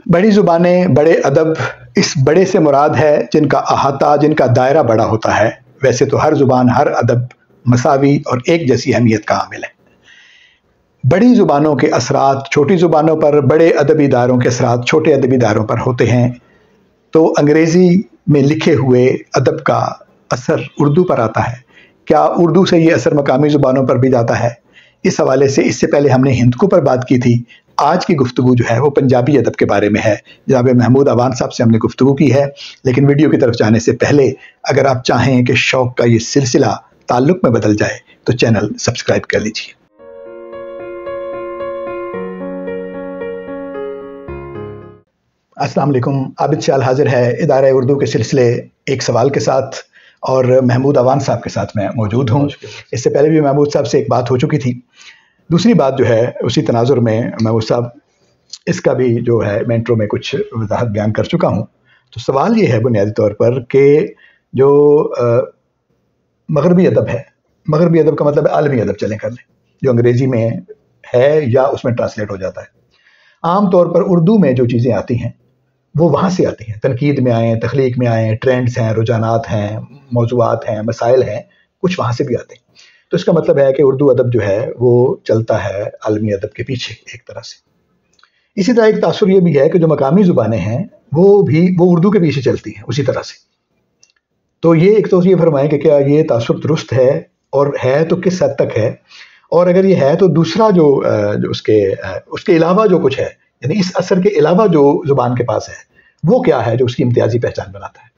बड़ी ज़ुबानें, बड़े अदब, इस बड़े से मुराद है जिनका अहाता, जिनका दायरा बड़ा होता है। वैसे तो हर ज़ुबान, हर अदब मसावी और एक जैसी अहमियत का हामिल है। बड़ी ज़ुबानों के असरात छोटी ज़ुबानों पर, बड़े अदबी दायरों के असरात छोटे अदबी दायरों पर होते हैं। तो अंग्रेज़ी में लिखे हुए अदब का असर उर्दू पर आता है। क्या उर्दू से ये असर मकामी ज़ुबानों पर भी जाता है? इस हवाले से इससे पहले हमने हिंदको पर बात की थी। आज की गुफ्तगू जो है वो पंजाबी अदब के बारे में है। जनाब महमूद अवान साहब से हमने गुफ्तगू की है। लेकिन वीडियो की तरफ जाने से पहले अगर आप चाहें कि शौक़ का ये सिलसिला ताल्लुक़ में बदल जाए तो चैनल सब्सक्राइब कर लीजिए। अस्सलाम वालेकुम। आबिद शाल हाजिर है इदारा उर्दू के सिलसिले एक सवाल के साथ, और महमूद अवान साहब के साथ मैं मौजूद हूँ। इससे पहले भी महमूद साहब से एक बात हो चुकी थी। दूसरी बात जो है उसी तनाजुर में महमूद साहब, इसका भी जो है मैं इंट्रो में कुछ वजाहत बयान कर चुका हूँ। तो सवाल ये है बुनियादी तौर पर कि जो मगरबी अदब है, मगरबी अदब का मतलब आलमी अदब चलें कर लें, जो अंग्रेज़ी में है या उसमें ट्रांसलेट हो जाता है। आम तौर पर उर्दू में जो चीज़ें आती हैं वो वहाँ से आती हैं, तनकीद में आएँ, तख्लीक में आएँ, ट्रेंड्स हैं, रुझानात हैं, मौज़ूआत हैं, मसाइल हैं, कुछ वहाँ से भी आते हैं। तो इसका मतलब है कि उर्दू अदब जो है वो चलता है आलमी अदब के पीछे एक तरह से। इसी तरह एक तासुर ये भी है कि जो मकामी ज़ुबानें हैं वो उर्दू के पीछे चलती हैं उसी तरह से। तो ये एक तो ये फरमाएं कि क्या ये तासुर दुरुस्त है, और है तो किस हद तक है, और अगर ये है तो दूसरा जो उसके अलावा जो कुछ है, यानी इस असर के अलावा जो ज़ुबान के पास है वो क्या है जो उसकी इम्तियाजी पहचान बनाता है?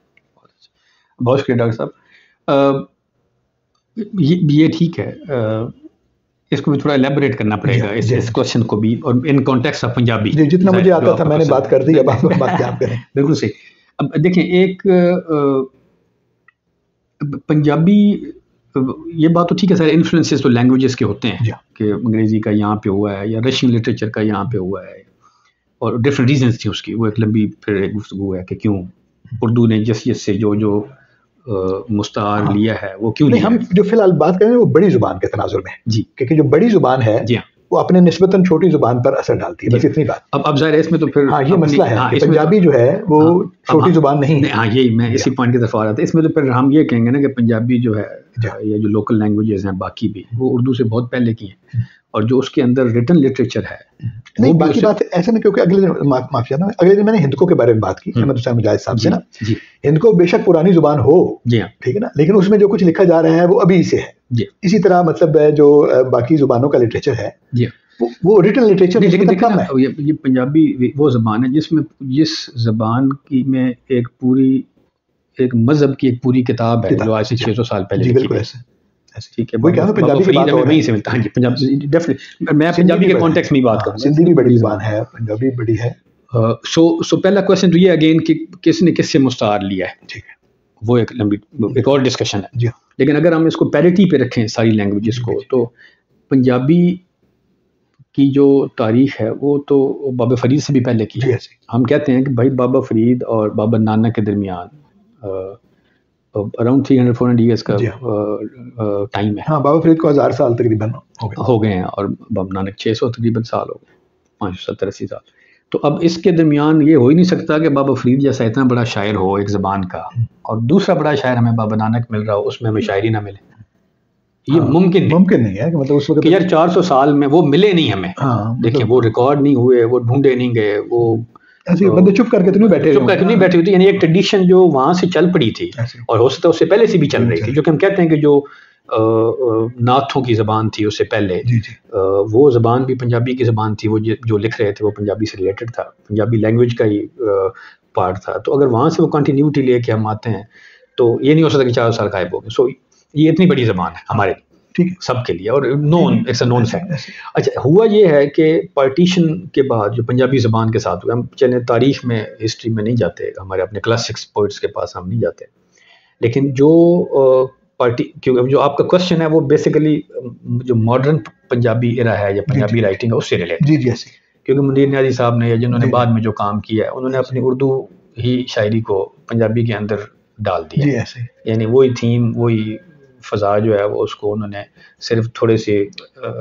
बहुत शुक्रिया डॉक्टर साहब। ये ठीक है, इसको भी थोड़ा एलेबोरेट करना पड़ेगा इस क्वेश्चन को भी, और इन कॉन्टेक्स्ट ऑफ पंजाबी। जितना मुझे आता था मैंने बात कर दी, अब आप बात क्या करें। बिल्कुल सही। अब देखें, एक पंजाबी, ये बात तो ठीक है, सारे इन्फ्लुएंसेस तो लैंग्वेजेस के होते हैं कि अंग्रेज़ी का यहाँ पे हुआ है या रशियन लिटरेचर का यहाँ पे हुआ है, और डिफरेंट रीजंस थी उसकी। वो एक लंबी फिर एक गुफ्तगू है कि क्यों उर्दू ने जैसे जो मुस्तार लिया है वो क्यों लिया। हम जो फिलहाल बात करें वो बड़ी ज़ुबान के तनाजुर में जी, क्योंकि जो बड़ी ज़ुबान है जी वो अपने निस्बतन छोटी ज़ुबान पर असर डालती है, बस इतनी बात। अब ज़ाहिर है इसमें तो फिर ये मसला है कि पंजाबी जो है वो छोटी ज़ुबान नहीं है। हाँ, यही मैं इसी पॉइंट की तरफ आ रहा था। इसमें तो फिर हम ये कहेंगे ना कि पंजाबी जो है या जो लोकल लैंग्वेजेस हैं बाकी भी, वो उर्दू से बहुत पहले की हैं, और जो उसके अंदर रिटन लिटरेचर है नहीं, बाकी बात ऐसा नहीं, क्योंकि अगले दिन मैंने हिंदको के बारे में बात की अहमद हुसैन मुजाहिद साहब से ना। हिंदको बेशक पुरानी जुबान हो, ठीक है ना, लेकिन उसमें जो कुछ लिखा जा रहा है वो अभी से है। इसी तरह मतलब जो बाकी जुबानों का लिटरेचर है वो रिटन लिटरेचर, लेकिन कम है। ये पंजाबी वो जबान है जिसमें जिस जबान की में एक मजहब की एक पूरी किताब है जो आज से 600 साल पहले लिखी गई। ठीक है, पंजाबी की बात हो रही है, मिलता है पंजाबी डेफिनेटली। मैं पंजाबी के कॉन्टेक्स्ट में बात करूं। सिंधी भी बड़ी ज़बान है, पंजाबी बड़ी है। सो पहला क्वेश्चन तो ये अगेन कि किसने किससे मुस्तार लिया है, ठीक है, वो एक लंबी एक और डिस्कशन है जी। लेकिन अगर हम इसको पैरिटी पे रखें सारी लैंग्वेजेस को, तो पंजाबी की जो तारीख है वो तो बाबा फरीद से भी पहले की है। हम कहते हैं कि भाई बाबा फरीद और बाबा नानक के दरमियान अराउंड 300-400 ईयर्स का टाइम है। हाँ, बाबा फरीद को 1000 साल तकरीबन हो गए हैं, और बाबा नानक 600 तकरीबन साल हो गए, 570-80 साल। तो अब इसके दरमियान ये हो ही नहीं सकता कि बाबा फरीद जैसा इतना बड़ा शायर हो एक ज़बान का, और दूसरा बड़ा शायर हमें बाबा नानक मिल रहा हो, उसमें हमें शायरी ना मिले। ये मुमकिन नहीं है कि मतलब उस वक्त यार 400 साल में वो मिले नहीं हमें। देखिए, वो रिकॉर्ड नहीं हुए, वो ढूंढे नहीं गए, वो ऐसे बंदे चुप करके तो नहीं बैठे हुए थे। यानी एक ट्रेडिशन जो वहाँ से चल पड़ी थी, और हो सकता है उससे पहले से भी चल रही थी, जो कि हम कहते हैं कि जो नाथों की ज़बान थी उससे पहले, वो ज़बान भी पंजाबी की ज़बान थी। वो जो लिख रहे थे वो पंजाबी से रिलेटेड था, पंजाबी लैंग्वेज का ही पार्ट था। तो अगर वहाँ से वो कंटिन्यूटी लेके हम आते हैं तो ये नहीं हो सकता कि 400 साल गायब हो गए। सो ये इतनी बड़ी ज़बान है हमारे लिए, ठीक है, सबके लिए, और इट्स अ नोन फैक्ट। अच्छा, हुआ ये है कि पार्टीशन के बाद जो पंजाबी ज़बान के साथ हुआ, हम चले तारीख में, हिस्ट्री में नहीं जाते, हमारे अपने क्लासिक्स पोइट्स के पास हम नहीं जाते, लेकिन जो क्योंकि जो आपका क्वेश्चन है वो बेसिकली जो मॉडर्न पंजाबी इरा है या पंजाबी राइटिंग है उससे रिलेटेड। क्योंकि मुनीर न्याजी साहब ने या जिन्होंने बाद में जो काम किया है, उन्होंने अपनी उर्दू ही शायरी को पंजाबी के अंदर डाल दिया। यानी वही थीम, वही फ़ज़ा जो है वो उसको उन्होंने सिर्फ थोड़े से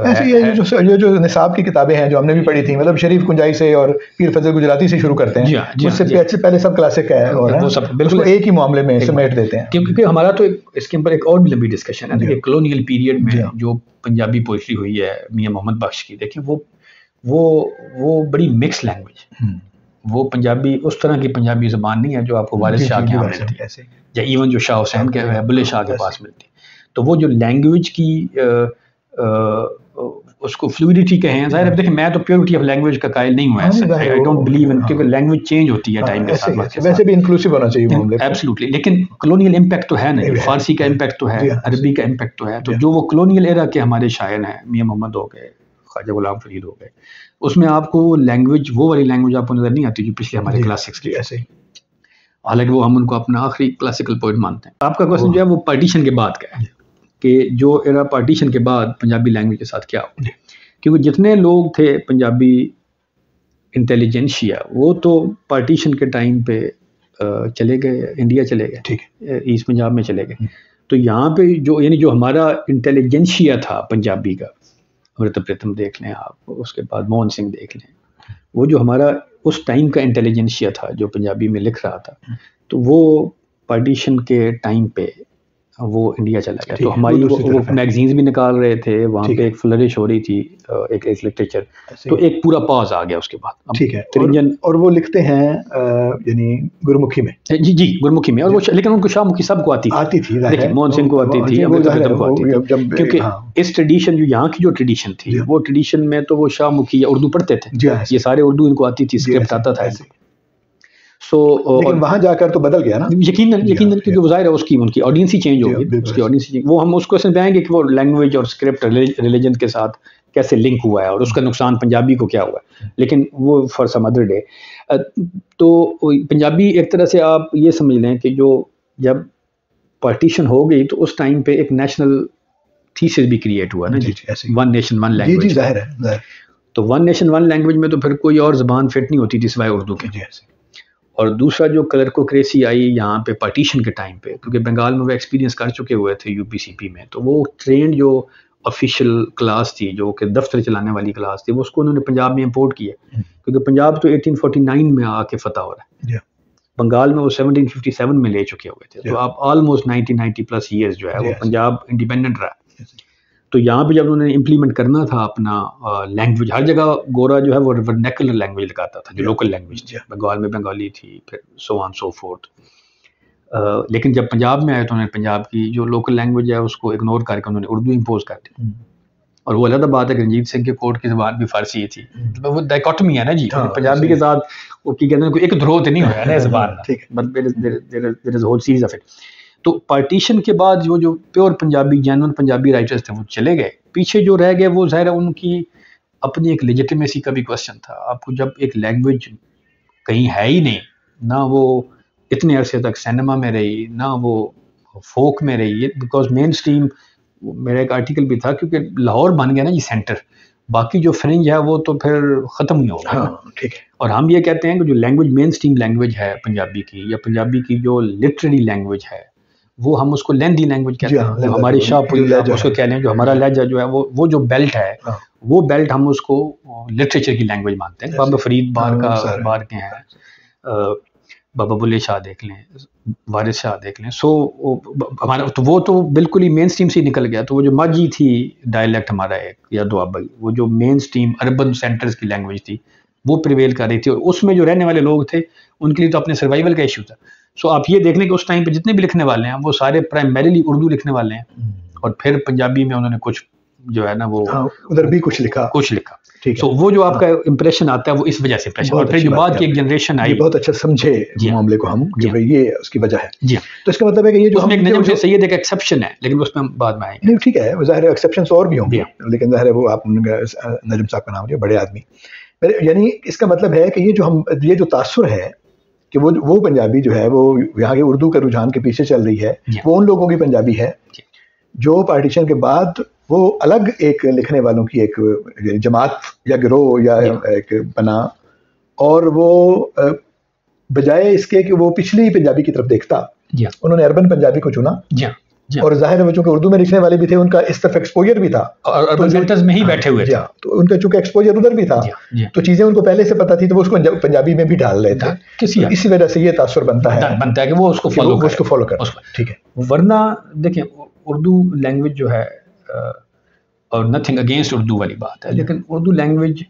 ऐसे ये जो निसाब की किताबें हैं जो हमने भी पढ़ी थी, मतलब शरीफ कुंजाई से और पीर फजल गुजराती से शुरू करते हैं, उससे पहले सब क्लासिक है और वो सब बिल्कुल एक ही मामले में समेट देते हैं। क्योंकि हमारा तो इसके ऊपर एक और भी लंबी डिस्कशन है कि कॉलोनियल पीरियड में जो पंजाबी पोइट्री हुई है मियां मोहम्मद बख्श की, देखिए वो बड़ी मिक्स लैंग्वेज, वो पंजाबी उस तरह की पंजाबी ज़बान नहीं है जो आपको वारिस शाह के यहाँ मिलती है या इवन जो शाह हुसैन के बुल्ले शाह के पास मिलती है। तो वो जो लैंग्वेज की उसको फ्लूइडिटी कहें, ज़ाहिर है देखिए मैं तो प्योरिटी ऑफ लैंग्वेज का कायल नहीं हुआ ऐसा, आई डोंट बिलीव इन, क्योंकि लैंग्वेज चेंज होती है टाइम के साथ, वैसे भी इंक्लूसिव होना चाहिए एब्सोल्युटली। लेकिन कॉलोनियल इम्पैक्ट तो है ना, फारसी का इम्पैक्ट तो है, अरबी का इम्पैक्ट तो है। तो जो वो कॉलोनियल एरा के हमारे शायर हैं, मियां मोहम्मद हो गए, ख्वाजा गुलाम फरीद हो गए, उसमें आपको लैंग्वेज वो वाली लैंग्वेज आपको नजर नहीं आती जो पिछले हमारे क्लासिक्स की ऐसे, हालांकि वो हम उनको अपना आखिरी क्लासिकल पोएट मानते हैं। आपका क्वेश्चन जो है वो पार्टीशन के बाद का है कि जो एरा पार्टीशन के बाद पंजाबी लैंग्वेज के साथ क्या हो, क्योंकि जितने लोग थे पंजाबी इंटेलिजेंशिया वो तो पार्टीशन के टाइम पे चले गए, इंडिया चले गए, ठीक है, ईस्ट पंजाब में चले गए। तो यहाँ पे जो यानी जो हमारा इंटेलिजेंशिया था पंजाबी का, अमृता प्रीतम देख लें आप, उसके बाद मोहन सिंह देख लें, वो जो हमारा उस टाइम का इंटेलिजेंशिया था जो पंजाबी में लिख रहा था, तो वो पार्टीशन के टाइम पे वो इंडिया चला गया। तो हमारी वो मैगजीन्स भी निकाल रहे थे, वहाँ पे एक फ्लरिश हो रही थी, एक लिटरेचर, तो एक पूरा पॉज आ गया उसके बाद। ठीक है, और वो लिखते हैं यानी गुरमुखी में, जी गुरमुखी में, और वो लेकिन उनको शाहमुखी सबको आती थी, देखिए मोहन सिंह को आती थी, अमृता प्रीतम को आती थी, क्योंकि इस ट्रेडिशन जो यहाँ की जो ट्रेडिशन थी, वो ट्रेडिशन में तो वो शाहमुखी या उर्दू पढ़ते थे, ये सारे उर्दू इनको आती थी, स्क्रिप्ट आता था। लेकिन वहां जाकर तो बदल गया ना, यकीनन क्योंकि वो ज़ाहिर है उसकी उनकी ऑडियंस ही चेंज हो गई, उसकी ऑडियंस ही, वो हम उस क्वेश्चन पे आएंगे कि वो लैंग्वेज और स्क्रिप्ट रिलीजन के साथ कैसे लिंक हुआ है और उसका नुकसान पंजाबी को क्या हुआ है, लेकिन वो फॉर सम अदर डे। तो पंजाबी एक तरह से आप ये समझ लें कि जो जब पार्टीशन हो गई तो उस टाइम पे एक नेशनल थीसिस भी क्रिएट हुआ ना जी, वन नेशन वन लैंग्वेज। तो वन नेशन वन लैंग्वेज में तो फिर कोई और ज़बान फिट नहीं होती थी सिवाय उर्दू के। और दूसरा जो क्लर्कोक्रेसी आई यहाँ पे पार्टीशन के टाइम पे, क्योंकि बंगाल में वो एक्सपीरियंस कर चुके हुए थे यूपीसीपी में, तो वो ट्रेंड जो ऑफिशियल क्लास थी जो कि दफ्तर चलाने वाली क्लास थी, वो उसको उन्होंने पंजाब में इंपोर्ट किया, क्योंकि पंजाब तो 1849 में आके फतह हो रहा है, बंगाल में वो 1757 में ले चुके हुए थे। तो आप ऑलमोस्ट 90 प्लस ईयर्स जो है वो पंजाब इंडिपेंडेंट रहा। तो यहाँ पे जब उन्होंने इम्प्लीमेंट करना था अपना लैंग्वेज, हर जगह गोरा जो है वो वर्नेकुलर लैंग्वेज लगाता था, जो लोकल लैंग्वेज थी, बंगाल में बंगाली थी, फिर सो ऑन सो फोर्थ। लेकिन जब पंजाब में आए तो उन्होंने पंजाब की जो लोकल लैंग्वेज है उसको इग्नोर करके उन्होंने उर्दू इम्पोज कर दी। और वो अलग बात है कि रंजीत सिंह के कोर्ट की ज़बान भी फारसी थी, तो वो डाइकोटमी है ना जी, पंजाबी के साथ वो की कहते हैं एक ध्रोत नहीं हुआ ना ज़बान, but there is whole series of it. तो पार्टीशन के बाद जो pure Punjabi genuine Punjabi writers थे वो चले गए, पीछे जो रह गए वो ज़ाहिर है उनकी अपनी एक लेजिटिमेसी का भी क्वेश्चन था। आपको जब एक लैंग्वेज कहीं है ही नहीं ना, वो इतने अरसे तक सिनेमा में रही ना वो फोक में रही, बिकॉज मेन स्ट्रीम, मेरा एक आर्टिकल भी था, क्योंकि लाहौर बन गया ना जी सेंटर, बाकी जो फ्रिंज है वो तो फिर ख़त्म ही हो गया। ठीक है, और हम ये कहते हैं कि जो लैंग्वेज मेन स्ट्रीम लैंग्वेज है पंजाबी की, या पंजाबी की जो लिटरेरी लैंग्वेज है, वो हम उसको लेंदी लैंग्वेज कहते हैं। हमारी शाहपुरी उसको कह लें, जो हमारा लहजा जो है वो जो बेल्ट है, वो बेल्ट हम उसको लिटरेचर की लैंग्वेज मानते हैं। बाबा फरीद बार के हैं, बाबा बुल्ले शाह देख लें, वारिस शाह देख लें, सो हमारा तो वो तो बिल्कुल ही मेन स्ट्रीम से निकल गया। तो वो जो माझी थी डायलेक्ट हमारा एक, या दुआबई, वो जो मेन स्ट्रीम अर्बन सेंटर्स की लैंग्वेज थी वो प्रिवेल कर रही थी, और उसमें जो रहने वाले लोग थे उनके लिए तो अपने सर्वाइवल का इशू था। सो आप ये देख लें कि उस टाइम पे जितने भी लिखने वाले हैं वो सारे प्राइमरीली उर्दू लिखने वाले हैं, और फिर पंजाबी में उन्होंने कुछ जो है ना वो उधर भी कुछ लिखा। तो वो जो आपका इंप्रेशन आता है वो इस वजह से इंप्रेशन, और फिर जो बाद की एक जनरेशन आई बहुत अच्छा समझे मामले को हम कि भाई ये उसकी वजह है। जी, तो इसका मतलब है कि ये जो एक नजम से सैयद एक एक्सेप्शन है, लेकिन उसमें हम बाद में आएंगे। नहीं ठीक है, ज़ाहिर है एक्सेप्शंस और भी होंगे, लेकिन ज़ाहिर है वो आप नजम साहब का नाम लिया, बड़े आदमी, यानी इसका मतलब है कि ये जो तासुर है कि वो पंजाबी जो है वो यहाँ के उर्दू के रुझान के पीछे चल रही है, वो उन लोगों की पंजाबी है जो पार्टीशन के बाद वो अलग एक लिखने वालों की एक जमात या गिरोह या एक बना, और वो बजाय इसके कि वो पिछली पंजाबी की तरफ देखता, उन्होंने अर्बन पंजाबी को चुना और जाहिर है चूंकि उर्दू में लिखने वाले भी थे, उनका इस तरफ एक्सपोजर भी था और अर्बन सेंटर्स में ही बैठे हुए थे, तो उनका चूंकि एक्सपोजर उधर भी था, तो चीजें उनको पहले से पता थी, तो वो उसको पंजाबी में भी डाल रहे थे। इसी वजह से ये तासुर बनता है कि वो उसको फॉलो कर। ठीक है, वरना देखिए उर्दू लैंग्वेज जो है, और नथिंग अगेंस्ट उर्दू वाली बात है, लेकिन उर्दू लैंग्वेज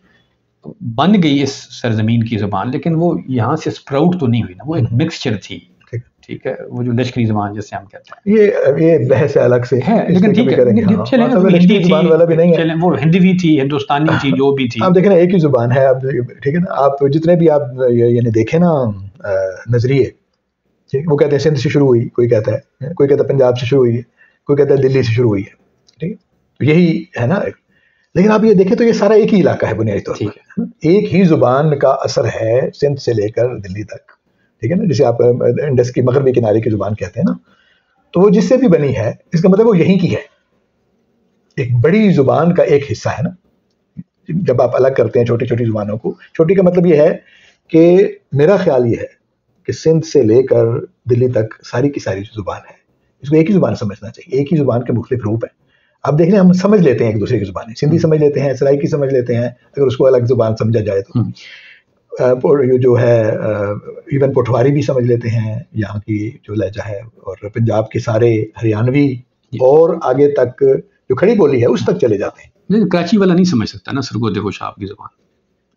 बन गई इस सरजमीन की ज़बान, लेकिन वो यहाँ से स्प्राउट तो नहीं हुई ना, वो एक मिक्सचर थी। ठीक है, वो जो लश्करी ज़बान जिससे हम कहते हैं, ये बहस अलग से है, लेकिन ठीक है, हिंदी ज़बान वाला भी नहीं है, वो हिंदी भी थी, हिंदुस्तानी थी, जो भी थी। आप देखें ना, एक ही ज़ुबान है, आप ठीक है ना, आप जितने भी आप यानी देखें ना नजरिए, वो कहते हैं सिंध से शुरू हुई, कोई कहता है पंजाब से शुरू हुई है, कोई कहता है दिल्ली से शुरू हुई है, ठीक है, तो यही है ना। लेकिन आप ये देखें तो ये सारा एक ही इलाका है बुनियादी तौर पर, एक ही जुबान का असर है सिंध से लेकर दिल्ली तक, ठीक है ना, जिसे आप इंडस की मगरबी किनारे की जुबान कहते हैं ना, तो वो जिससे भी बनी है, इसका मतलब वो यहीं की है, एक बड़ी जुबान का एक हिस्सा है ना। जब आप अलग करते हैं छोटी छोटी जुबानों को, छोटी का मतलब ये है कि मेरा ख्याल ये है कि सिंध से लेकर दिल्ली तक सारी की सारी जुबान है, इसको एक ही जुबान समझना चाहिए। एक ही जुबान के मुख्तलिफ रूप हैं। आप देख लें, हम समझ लेते हैं एक दूसरे की जुबानें, सिंधी समझ लेते हैं, सराइकी समझ लेते हैं, अगर उसको अलग जुबान समझा जाए तो। जो है इवन पोठवारी भी समझ लेते हैं, यहाँ की जो लहजा है, और पंजाब के सारे हरियाणवी और आगे तक जो खड़ी बोली है उस तक चले जाते हैं। नहीं, कराची वाला नहीं समझ सकता ना सरगोदे को शाह की जुबान,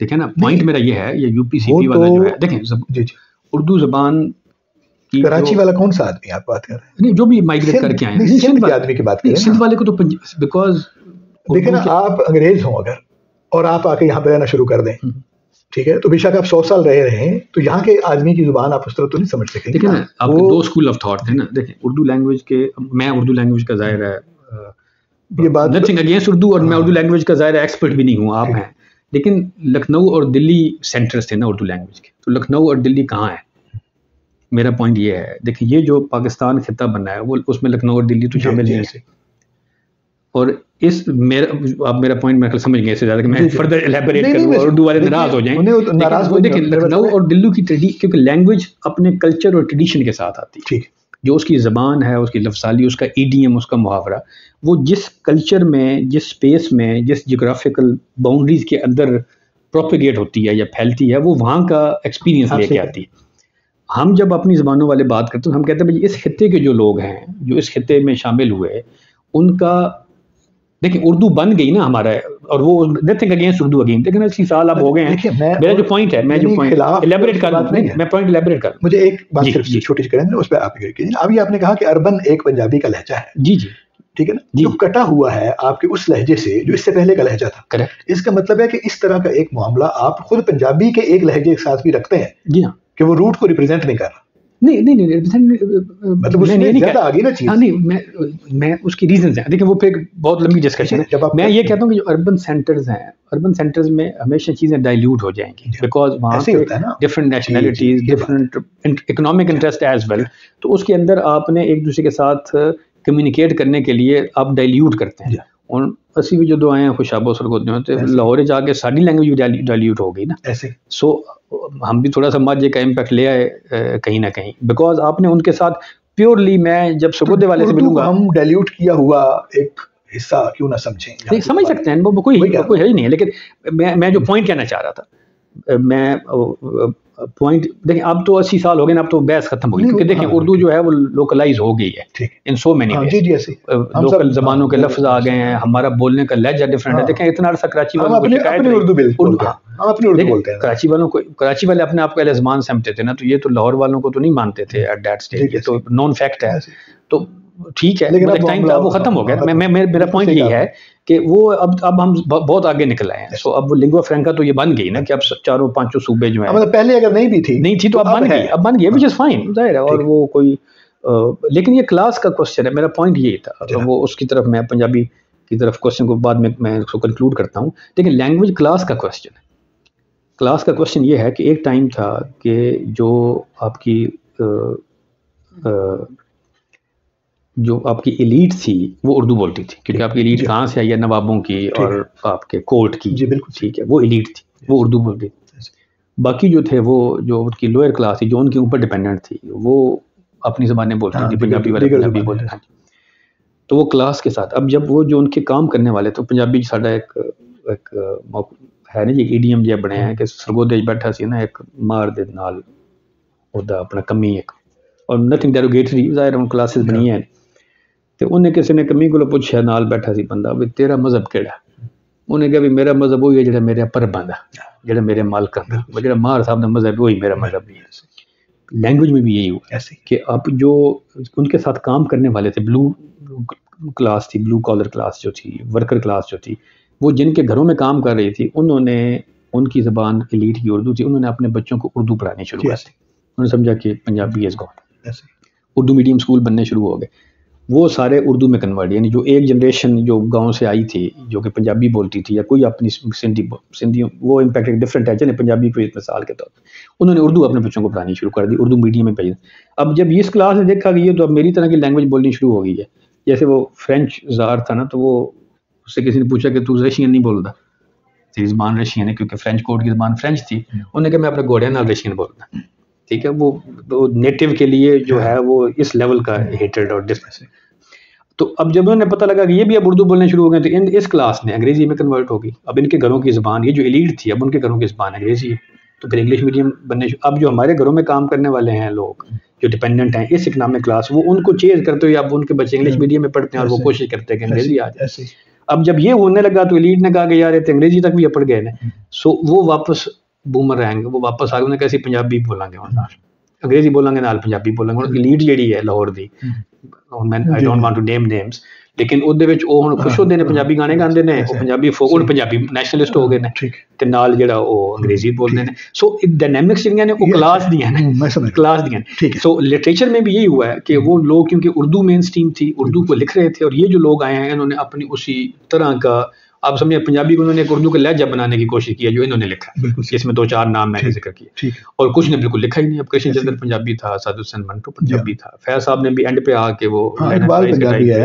देखें ना, पॉइंट मेरा ये है, ये यूपीसीपी वाला जो है, देखें उर्दू जुबान की, कराची वाला कौन सा आदमी आप बात कर रहे हैं? नहीं, जो भी माइग्रेट करके आए हैं, सिंध के आदमी की बात कर रहे हैं, सिंध वाले को तो बिकॉज देखें ना, आप अंग्रेज हो अगर और आप आके यहाँ पे रहना शुरू कर दें, ठीक है, तो बेशक आप 100 साल रहे हैं, तो यहाँ के आदमी की जुबान आप उस तरह तो नहीं समझ सकेंगे। देखिए ना, आपके दो स्कूल ऑफ थॉट थे ना, देखें उर्दू लैंग्वेज के, मैं उर्दू लैंग्वेज का जाहिर है ये बात नथिंग अगेंस्ट उर्दू, और मैं उर्दू लैंग्वेज का जाहिर एक्सपर्ट भी नहीं हूँ, आप हैं, लेकिन लखनऊ और दिल्ली सेंटर्स थे ना उर्दू लैंग्वेज के, तो लखनऊ और दिल्ली कहाँ है? मेरा पॉइंट ये है, देखिए ये जो पाकिस्तान खिता बना है, वो उसमें लखनऊ और दिल्ली तो शामिल नहीं है। और आप मेरा पॉइंट मैं समझ गए, इससे ज़्यादा कि मैं फर्दर एलैबोरेट करूँ और उर्दू वाले नाराज हो जाएं। देखिए लखनऊ और दिल्ली की क्योंकि लैंग्वेज अपने कल्चर और ट्रेडिशन के साथ आती है, जो उसकी ज़बान है, उसकी लफ्ज़ाली, उसका ईडीएम, उसका मुहावरा, वो जिस कल्चर में, जिस स्पेस में, जिस जियोग्राफिकल बाउंड्रीज के अंदर प्रोपेगेट होती है या फैलती है, वो वहाँ का एक्सपीरियंस लेके आती है। हम जब अपनी ज़बानों वाले बात करते हैं, हम कहते हैं भाई इस खिते के जो लोग हैं, जो इस खिते में शामिल हुए, उनका देखिए उर्दू बन गई ना हमारा, और वो नथिंग अगेंस्ट उर्दू अगेन, लेकिन 80 साल अब हो गए हैं। मेरा जो पॉइंट है, मैं जो पॉइंट एलैबोरेट कर रहा हूं, मैं पॉइंट एलैबोरेट कर, मुझे एक बात सिर्फ छोटी सी करें, उस पे आप एग्री कीजिए। अभी आपने कहा कि अर्बन एक पंजाबी का लहजा है, जी जी, ठीक है ना, जो कटा हुआ है आपके उस लहजे से जो इससे पहले का लहजा था। करेक्ट। इसका मतलब है कि इस तरह का एक मामला आप खुद पंजाबी के एक लहजे के साथ भी रखते हैं। जी हाँ, कि वो रूट को रिप्रेजेंट नहीं कर रहा। नहीं, मतलब उसमें ज़्यादा आगे ना चीज़। हाँ नहीं, मैं उसकी रीजंस हैं, देखिए वो फिर बहुत लंबी डिस्कशन है। मैं ये कहता हूँ कि जो अर्बन सेंटर्स हैं, अर्बन सेंटर्स में हमेशा चीज़ें डाइल्यूट हो जाएंगी, बिकॉज वहाँ पे different nationalities, different economic interest as well, तो उसके अंदर आपने एक दूसरे के साथ कम्युनिकेट करने के लिए आप डाइल्यूट करते हैं। और असी भी जो आए हैं खुशाबो सरगोदे में, तो लाहौर जाके साड़ी लैंग्वेज भी डाइल्यूट हो गई ना ऐसे। सो हम भी थोड़ा सा माजे का इम्पैक्ट ले आए कहीं ना कहीं, बिकॉज आपने उनके साथ प्योरली, मैं जब सरगोदे वाले से मिलूंगा, हम डाइल्यूट किया हुआ एक हिस्सा क्यों ना समझें? नहीं समझ सकते हैं, वो कोई है ही नहीं है, लेकिन मैं जो पॉइंट कहना चाह रहा था, मैं पॉइंट देखिए, अब तो 80 साल हो गए ना, अब तो बहस खत्म हो गई, क्योंकि देखिए उर्दू जो है वो लोकलाइज हो गई है इन सो मेनी वेज, लोकल जबानों के लफ्ज आ गए हैं, हमारा बोलने का लहजा डिफरेंट है। देखें इतना अर्सा कराची वालों को शिकायत नहीं, कराची वालों को, कराची वाले अपने आप को ज़बान समझते थे ना, तो ये तो लाहौर वालों को तो नहीं मानते थे एट दैट स्टेज, ये तो नॉन फैक्ट है। तो ठीक है, लेकिन टाइम था वो खत्म हो गया। मेरा पॉइंट ये है कि वो अब हम बहुत आगे निकल आए हैं। सो अब लिंगुआ फ्रैंका तो ये बन गई ना कि अब 4-5 सूबे जो है, मतलब पहले अगर नहीं थी तो अब बन गई, विच इज फाइन, जाहिर है। और वो कोई लेकिन ये क्लास का क्वेश्चन है, मेरा पॉइंट ये था। वो उसकी तरफ, मैं पंजाबी की तरफ क्वेश्चन को बाद में मैं उसको कंक्लूड करता हूँ। लेकिन लैंग्वेज क्लास का क्वेश्चन है, क्लास का क्वेश्चन ये है कि एक टाइम था कि जो आपकी जो आपकी एलीट थी वो उर्दू बोलती थी, क्योंकि आपकी एलीट कहाँ से आई है, नवाबों की और आपके कोर्ट की, जी बिल्कुल ठीक है, वो एलीट थी, वो उर्दू बोलती थी। बाकी जो थे, वो जो उनकी लोअर क्लास थी, जो उनके ऊपर डिपेंडेंट थी, वो अपनी ज़बानें बोलती थी, पंजाबी वाले पंजाबी बोलते थे। तो वो क्लास के साथ, अब जब वो जो उनके काम करने वाले, तो पंजाबी साडा एक है ना जी, ईडीएम जिहा बनया है कि सरगोदे बैठा सी ना एक मार दे नाल ओदा अपना कमी एक, और नथिंग डेरोगेटरी, ज़ाहिर उन क्लासेस बनी है। तो उन्हें किसी ने कमी को पूछा, नाल बैठा सी बंदा, भी तेरा मजहब केड़ा? उन्हें कहा भी मेरा मजहब वही है जो मेरे परबंद है, जो मेरे मालक जो मार साहब का मजहब वही मेरा मजहब भी है। लैंग्वेज में भी यही हुआ कि अब जो उनके साथ काम करने वाले थे, ब्लू क्लास थी, ब्लू कॉलर क्लास जो थी, वर्कर क्लास जो थी, वो जिनके घरों में काम कर रही थी, उन्होंने उनकी ज़बान एलीट की उर्दू थी, उन्होंने अपने बच्चों को उर्दू पढ़ानी शुरू कर दी। उन्होंने समझा कि Punjabi is God, Urdu medium school बनने शुरू हो गए, वो सारे उर्दू में कन्वर्ट, यानी जो एक जनरेशन जो गांव से आई थी जो कि पंजाबी बोलती थी या कोई अपनी सिंधी वो इम्पैक्ट एक डिफरेंट है, चले पंजाबी पे मिसाल के तौर पर उन्होंने उर्दू अपने बच्चों को पढ़ानी शुरू कर दी, उर्दू मीडियम में भेज। अब जब इस क्लास में देखा गई है तो अब मेरी तरह की लैंग्वेज बोलनी शुरू हो गई है। जैसे वो फ्रेंच ज़ार था ना, तो वो उससे किसी ने पूछा कि तू रशियन नहीं बोलता, तेरी ज़बान रशियन है, क्योंकि फ्रेंच कोर्ट की ज़बान फ्रेंच थी। उन्होंने कहा मैं अपने घोड़े नाल रशियन बोलता, ठीक है। वो नेटिव के लिए जो है वो इस लेवल का हेटेड और डिफरेंस है। तो अब जब उन्हें पता लगा कि ये भी अब उर्दू बोलने शुरू हो गए, तो इस क्लास ने अंग्रेजी में कन्वर्ट होगी। अब इनके घरों की ज़बान, ये जो एलीट थी, अब उनके घरों की ज़बान अंग्रेजी है, तो फिर इंग्लिश मीडियम बनने। अब जो हमारे घरों में काम करने वाले हैं लोग जो डिपेंडेंट हैं इस इकनॉमिक क्लास, वो उनको चेंज करते हुए अब उनके बच्चे इंग्लिश मीडियम में पढ़ते हैं और वो कोशिश करते हैं कि अंग्रेजी आ जाए। अब जब ये होने लगा तो एलीट ने कहा कि यार ये तो अंग्रेजी तक भी पढ़ गए ना, सो वो वापस बूमर रहेंगे, वो वापस आ गए, उन्हें कैसे पंजाबी बोलेंगे और अंग्रेजी बोलेंगे नाल पंजाबी बोलेंगे। एलीट जी है लाहौर दी, I don't want to name names, लेकिन ਉਹਦੇ ਵਿੱਚ ਉਹ ਹੁਣ ਖੁਸ਼ ਹੁੰਦੇ ਨੇ, ਪੰਜਾਬੀ ਗਾਣੇ ਗਾਉਂਦੇ ਨੇ, ਉਹ ਪੰਜਾਬੀ ਫੋਕ, ਹੁਣ ਪੰਜਾਬੀ ਨੈਸ਼ਨਲਿਸਟ ਹੋ ਗਏ ਨੇ, ਤੇ ਨਾਲ ਜਿਹੜਾ ਉਹ ਅੰਗਰੇਜ਼ੀ ਬੋਲਦੇ ਨੇ। सो डायनेमिक्स ਜਿਹੜੀਆਂ ਨੇ ਉਹ क्लास ਦੀਆਂ ਨੇ, क्लास ਦੀਆਂ। सो लिटरेचर में भी यही हुआ है कि वो लोग क्योंकि उर्दू मेन स्ट्रीम थी, उर्दू को लिख रहे थे, और ये जो लोग आए हैं इन्होंने अपनी उसी तरह का, आप समझे पंजाबी को उन्होंने एक उर्दू का लहजा बनाने की कोशिश की है जो इन्होंने लिखा है, इसमें 2-4 नाम मैंने जिक्र किया, और कुछ ने बिल्कुल लिखा ही नहीं। अब कृष्ण चंद्र पंजाबी था, साधु हुसैन मंटो पंजाबी था, फैज साहब ने भी एंड पे आके वो इकबाल पंजाबी है,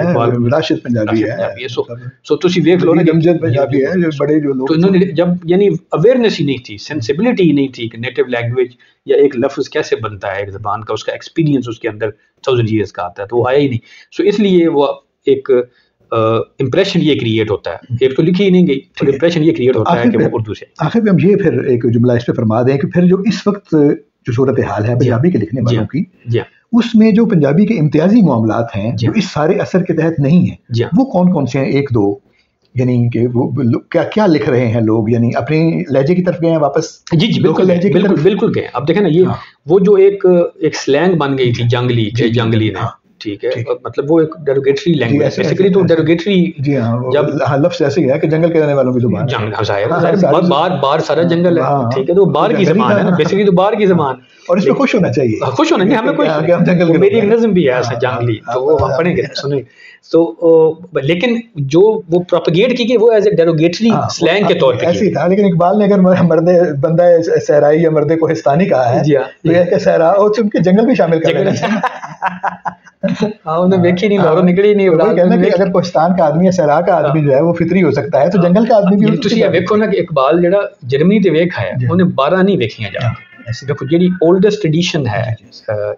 राशिद पंजाबी है, सो तुसी देख लो ना, अमजद पंजाबी है, जो बड़े जो लोग, तो इन्होंने जब यानी अवेयरनेस ही नहीं थी, सेंसिबिलिटी ही नहीं थी कि नेटिव लैंग्वेज या एक लफ्ज़ कैसे बनता है, एक ज़बान का उसका एक्सपीरियंस उसके अंदर 1000 ईयर्स का आता है, तो वो आया ही नहीं। सो इसलिए वो एक इम्प्रेशन ये क्रिएट होता है, एक तो लिखी ही नहीं गई, तो इम्प्रेशन ये क्रिएट होता है कि वो उर्दू से। आखिर में हम ये फिर एक जुमला इस पे फरमा दें कि फिर जो इस वक्त जो सूरत हाल है पंजाबी के लिखने वालों की, उसमें जो पंजाबी के इम्तियाजी मामलात हैं जो इस सारे असर के तहत नहीं है, वो कौन कौन से हैं? एक दो, यानी कि वो क्या क्या लिख रहे हैं लोग, यानी अपने लहजे की तरफ गए हैं वापस? जी बिल्कुल गए। अब देखें ना, ये वो जो एक स्लैंग बन गई थी जंगली ने, ठीक है, मतलब वो एक डेरोगेटरी लैंग्वेज बेसिकली, तो डेरोगेटरी जी हाँ, जब लफ्ज़ ऐसे है कि जंगल के रहने वालों की ज़बान, बाहर सारा जंगल है, ठीक है, तो बाहर की ज़बान है ना, बेसिकली तो बाहर की ज़बान, और इसमें खुश होना चाहिए, खुश होना चाहिए हमें, कोई मेरी एक नज़म भी है ऐसा जंगली, तो वो हम पढ़ेंगे सुने। तो लेकिन जो वो प्रोपेगेट की गई वो एज ए डेरोगेटरी स्लैंग के तौर पे ऐसी था। लेकिन इकबाल ने अगर मर्दे बंदा सहराई या मर्दे कोहिस्तानी कहा है, तो यह सहरा और उनके जंगल भी शामिल कर लेना चाहिए। हाँ, उन्हें देखी नहीं, लाहौर निकली नहीं। कहना कि अगर कोहिस्तान का आदमी या सहरा का आदमी जो है वो फितरी हो सकता है, तो जंगल का आदमी भी। तुसी देखो ना कि इकबाल जेड़ा जर्मनी ते वेख आया, उन्हें 12 नहीं वेखियां जा। देखो जी ओल्डेस्ट ट्रेडिशन है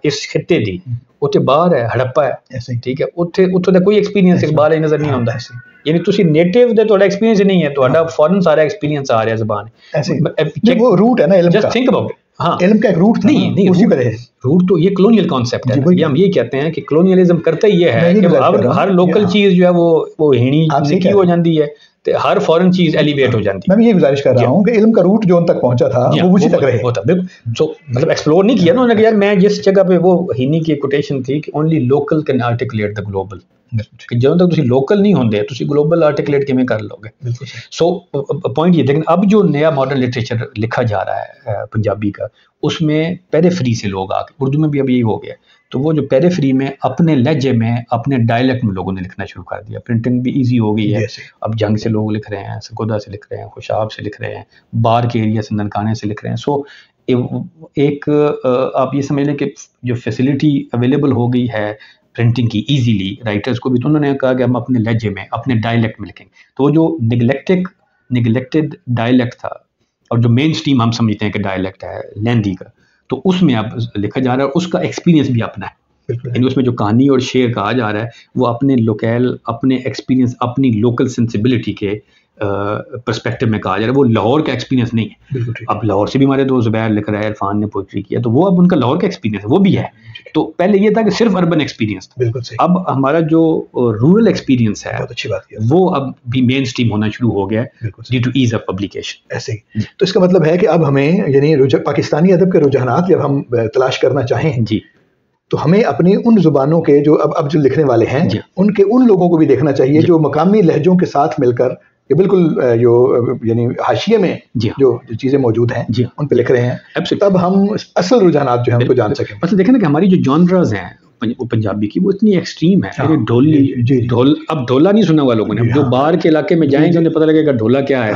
इस खिते दी, उत्थे बाहर है, हड़प्पा है, ठीक है, उत्थे दा कोई एक्सपीरियंस इकबाल ही नजर नहीं आंदा। यानी तुसी नेटिव दे थोड़ा एक्सपीरियंस नहीं है, थोड़ा फॉरेन सारा एक्सपीरियंस आ रहा है ज़बान ऐसे। वो रूट है ना इल्म का, जस्ट थिंक अबाउट इट। हाँ, इल्म का एक रूट था, नहीं उसी पर है रूट, तो ये कॉलोनियल कॉन्सेप्ट है। ये हम ये कहते हैं कि कॉलोनियलिज्म करता ही ये है कि हर लोकल चीज जो है वो हीणी निकी हो जाती है, तो हर फॉरेन चीज एलिवेट हो जाती है। मैं ये गुजारिश कर रहा हूँ कि इल्म का रूट जो उन तक पहुंचा था वो उसी तक रहे होता, बिल्कुल। सो मतलब एक्सप्लोर नहीं किया ना उन्होंने, यार मैं जिस जगह पे, वो हीनी की कोटेशन थी कि only local can articulate the global, कि ਜਦੋਂ तक ਤੁਸੀਂ लोकल नहीं होंगे ਤੁਸੀਂ ग्लोबल आर्टिकुलेट किमें कर लोगे। सो पॉइंट ये, लेकिन अब जो नया मॉडर्न लिटरेचर लिखा जा रहा है पंजाबी का, उसमें पेरिफेरी से लोग आके, उर्दू में भी अब यही हो गया, तो वो जो पेरिफेरी में अपने लहजे में अपने डायलेक्ट में लोगों ने लिखना शुरू कर दिया। प्रिंटिंग भी ईजी हो गई है, अब जंग से लोग लिख रहे हैं, सरगोदा से लिख रहे हैं, खुशाब से लिख रहे हैं, बार के एरिया से ननकाने से लिख रहे हैं। सो एक आप ये समझ लें कि जो फैसिलिटी अवेलेबल हो गई है प्रिंटिंग की ईजीली राइटर्स को भी, तो उन्होंने कहा कि हम अपने लहजे में अपने डायलेक्ट में लिखेंगे। तो जो निगलेक्टेड डायलेक्ट था, और जो मेन स्ट्रीम हम समझते हैं कि डायलेक्ट है लैंदी का, तो उसमें अब लिखा जा रहा है, उसका एक्सपीरियंस भी अपना है। यानी उसमें जो कहानी और शेर कहा जा रहा है वो अपने लोकल, अपने एक्सपीरियंस, अपनी लोकल सेंसिबिलिटी के पर्सपेक्टिव में कहा जा रहा है। वो लाहौर का एक्सपीरियंस नहीं है। अब लाहौर से भी हमारे दोस्त ज़ुबैर लिख रहा है, इरफान ने पोइट्री किया, तो वो अब उनका लाहौर का एक्सपीरियंस है, वो भी है। तो पहले ये था कि सिर्फ अर्बन एक्सपीरियंस था, अब हमारा जो रूरल एक्सपीरियंस है, अच्छी बात है, वो अब भी मेन स्ट्रीम होना शुरू हो गया है due to ease of publication. ऐसे ही तो इसका मतलब है कि अब हमें यानी पाकिस्तानी अदब के रुझानात जब हम तलाश करना चाहें जी, तो हमें अपनी उन जुबानों के जो अब जो लिखने वाले हैं उनके उन लोगों को भी देखना चाहिए जो मकामी लहजों के साथ मिलकर ये बिल्कुल जो यानी हाशिए में जो चीज़ें मौजूद हैं उन पे लिख रहे हैं, तब हम असल रुझानात जो है उनको जान सकें। मतलब देखें ना कि हमारी जो जॉनराज हैं पंजाबी की वो इतनी एक्सट्रीम है। ढोल, अब ढोला नहीं सुना हुआ लोगों ने, जो बाहर के इलाके में जाएंगे उन्हें पता लगेगा ढोला क्या है।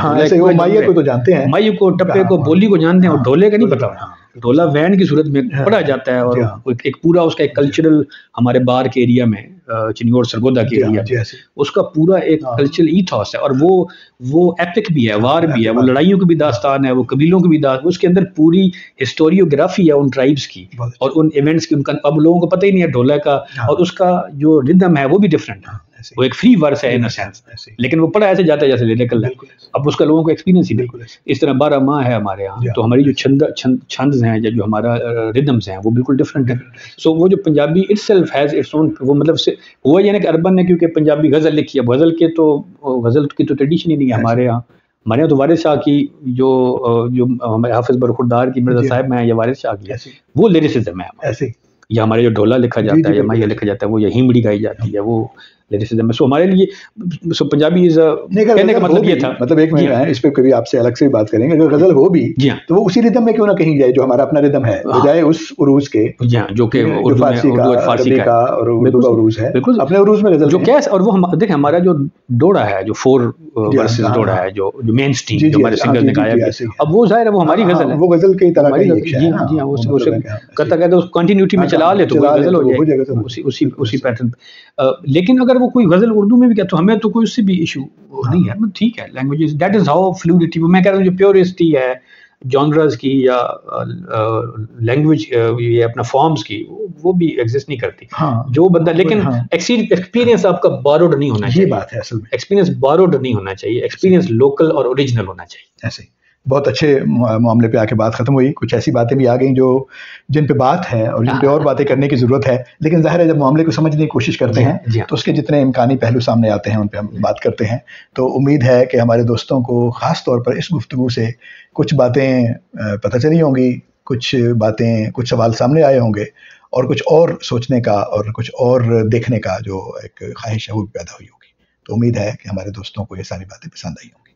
माइया को तो जानते हैं, माइया को, टप्पे को, बोली को जानते हैं, और ढोले का नहीं पता। ढोला वैन की सूरत में पढ़ा जाता है, और एक पूरा उसका एक कल्चरल, हमारे बाहर के एरिया में चिन्योर सरगोदा के एरिया में उसका पूरा एक कल्चरल ईथॉस है, और वो एपिक भी है, वार भी है, वो लड़ाइयों की भी दास्तान है, वो कबीलों की भी दास्तान, उसके अंदर पूरी हिस्टोरियोग्राफी है उन ट्राइब्स की और उन इवेंट्स की। उनका अब लोगों को पता ही नहीं है ढोला का, और उसका जो रिदम है वो भी डिफरेंट है, वो एक फ्री वर्स है इन अ सेंस, लेकिन वो पढ़ा ऐसे जाता है जैसे लिरिकल है। अब उसका लोगों को एक्सपीरियंस ही नहीं। इस तरह 12 माह है हमारे यहाँ, तो हमारी जो छंद हैं, जो हमारा रिदम्स हैं, वो बिल्कुल डिफरेंट है। सो वो जो Punjabi itself has its own, वो मतलब से हुआ यानी कि अर्बन है, क्योंकि पंजाबी गज़ल लिखी है, गज़ल की तो ट्रेडिशन ही नहीं है हमारे यहाँ। हमारे यहाँ तो वारिस शाह की जो हमारे हाफिज़ बरखुरदार की मिर्ज़ा साहब में है, या वारिस शाह की, वो लिरिसिज्म है ऐसे, या हमारे जो ढोला लिखा जाता है या माइया लिखा जाता है, वो या हिमड़ी गाई जाती है, वो लिरिसिज्म। सो हमारे लिए पंजाबी इज कहने का मतलब ये था, मतलब एक मिनट इस पे कभी आपसे अलग से बात करेंगे। अगर गजल हो भी तो वो उसी रिदम में क्यों ना कहीं जाए जो हमारा अपना रिदम है, बजाय उस उरूज के जो कि उर्दू और फारसी का और उर्दू का उरूज है, बिल्कुल अपने उरूज में गजल जो क्या। और वो हम देखें, हमारा जो डोड़ा है, जो 4 वर्सेस डोड़ा है, जो मेन स्ट्रीम जो हमारे सिंगर ने गाया, अब वो जाहिर है वो हमारी गजल है, वो गजल की तरह का ही जी हां, वो करता कहता उस कंटिन्यूटी में चला ले तो गजल हो जाएगी उसी पैटर्न। लेकिन अगर वो कोई गजल उर्दू में भी कहता, तो हमें तो कोई उससे भी इशू नहीं है, मतलब ठीक है, languages that is how fluidity. मैं कह रहा हूँ जो प्योरिटी है जॉनरास की या लैंग्वेज ये अपना फॉर्म्स की, वो भी एग्जिस्ट नहीं करती। जो बंदा, लेकिन एक्सपीरियंस आपका बारोड नहीं होना चाहिए, ये बात है असल में। एक्सपीरियंस बारोड नहीं होना चाहिए, एक्सपीरियंस लोकल और ओरिजिनल होना चाहिए। ऐसे ही बहुत अच्छे मामले पे आके बात खत्म हुई। कुछ ऐसी बातें भी आ गई जो जिन पे बात है और जिन पे और बातें करने की ज़रूरत है, लेकिन जाहिर है जब मामले को समझने की कोशिश करते हैं तो उसके जितने इम्कानी पहलू सामने आते हैं उन पे हम बात करते हैं। तो उम्मीद है कि हमारे दोस्तों को ख़ास तौर पर इस गुफ्तगू से कुछ बातें पता चली होंगी, कुछ सवाल सामने आए होंगे, और कुछ और सोचने का और कुछ और देखने का जो एक ख्वाहिश है वो भी पैदा हुई होगी। तो उम्मीद है कि हमारे दोस्तों को ये सारी बातें पसंद आई होंगी।